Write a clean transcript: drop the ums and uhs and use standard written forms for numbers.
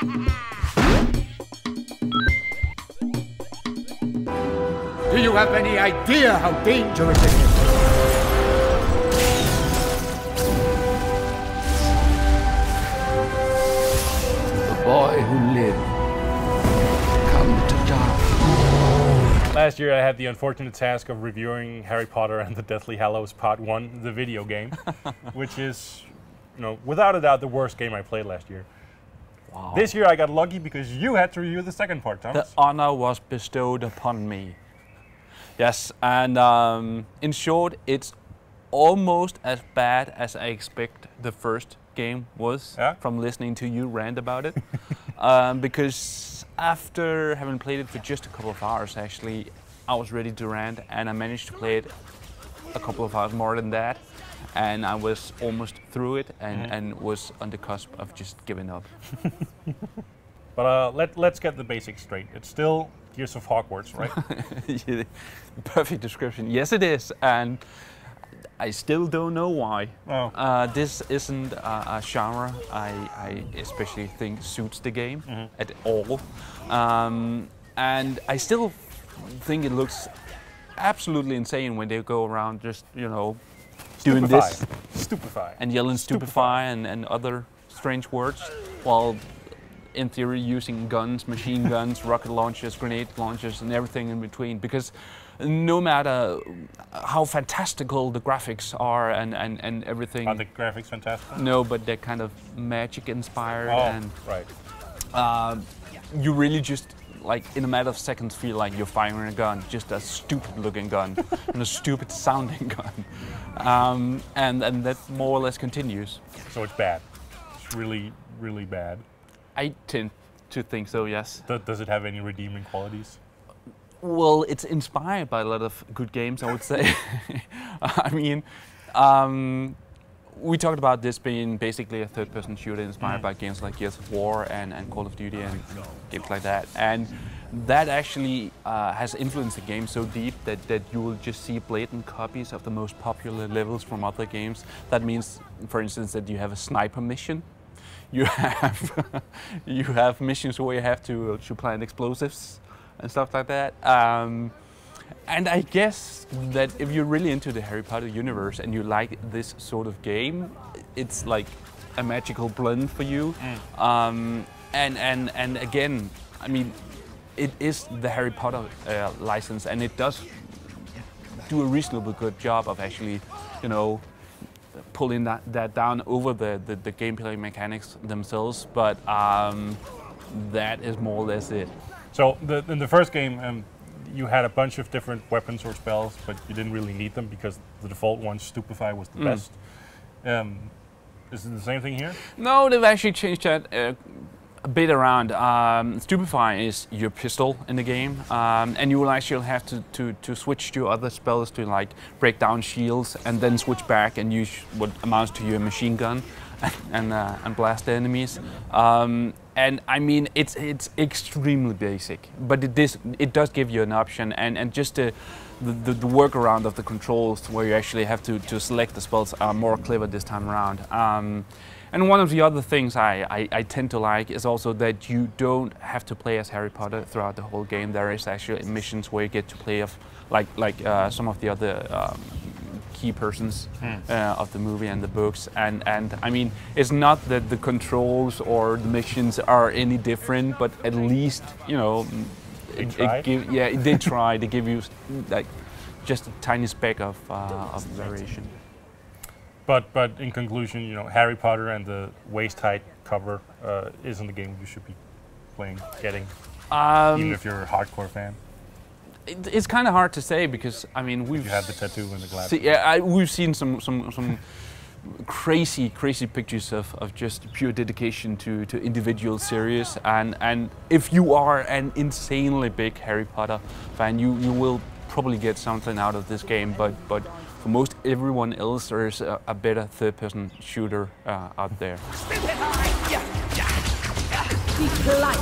Do you have any idea how dangerous it is? The boy who lived, come to die. Last year I had the unfortunate task of reviewing Harry Potter and the Deathly Hallows Part 1, the video game, which is, without a doubt the worst game I played last year. Wow. This year I got lucky because you had to review the second part, Thomas. The honor was bestowed upon me. Yes, and in short, it's almost as bad as I expect the first game was from listening to you rant about it. Because after having played it for just a couple of hours, actually, I was ready to rant, and I managed to play it a couple of hours more than that, and I was almost through it, and was on the cusp of just giving up. But let's get the basics straight. It's still Gears of Hogwarts, right? Yeah, perfect description. Yes, it is, and I still don't know why. Oh. This isn't a genre I especially think suits the game at all, and I still think it looks absolutely insane when they go around just doing this, stupefy, and yelling stupefy and other strange words, while in theory using guns, machine guns, rocket launchers, grenade launchers, and everything in between. Because no matter how fantastical the graphics are and everything. Are the graphics fantastic? No, but they're kind of magic inspired. Oh, right. You really just, like, in a matter of seconds feel like you're firing a gun, just a stupid looking gun and a stupid sounding gun. And that more or less continues. So it's bad. It's really, really bad. I tend to think so, yes. Does it have any redeeming qualities? Well, it's inspired by a lot of good games, I would say. I mean, we talked about this being basically a third-person shooter inspired by games like Gears of War and Call of Duty and games like that. And that actually has influenced the game so deep that you will just see blatant copies of the most popular levels from other games. That means, for instance, that you have a sniper mission. You have missions where you have to plant explosives and stuff like that. And I guess that if you're really into the Harry Potter universe and you like this sort of game, it's like a magical blend for you. And again, I mean, it is the Harry Potter license, and it does do a reasonably good job of actually, pulling that down over the gameplay mechanics themselves, but that is more or less it. So in the first game, you had a bunch of different weapons or spells, but you didn't really need them because the default one, Stupefy, was the best. Is it the same thing here? No, they've actually changed that a bit around. Stupefy is your pistol in the game, and you will actually have to switch to other spells to like break down shields, and then switch back and use what amounts to your machine gun and blast the enemies. And I mean, it's extremely basic, but it does give you an option, and just the workaround of the controls where you actually have to select the spells are more clever this time around. And one of the other things I tend to like is also that you don't have to play as Harry Potter throughout the whole game. There is actually missions where you get to play like some of the other key persons of the movie and the books, and I mean, it's not that the controls or the missions are any different, but at least they try to give you like just a tiny speck of variation. But in conclusion, Harry Potter and the waist-height cover isn't the game you should be getting, even if you're a hardcore fan. It's kind of hard to say because I mean you have the tattoo and the glasses. We've seen some crazy pictures of just pure dedication to individual series, and if you are an insanely big Harry Potter fan, you will probably get something out of this game. But for most everyone else, there's a better third-person shooter out there. Be polite.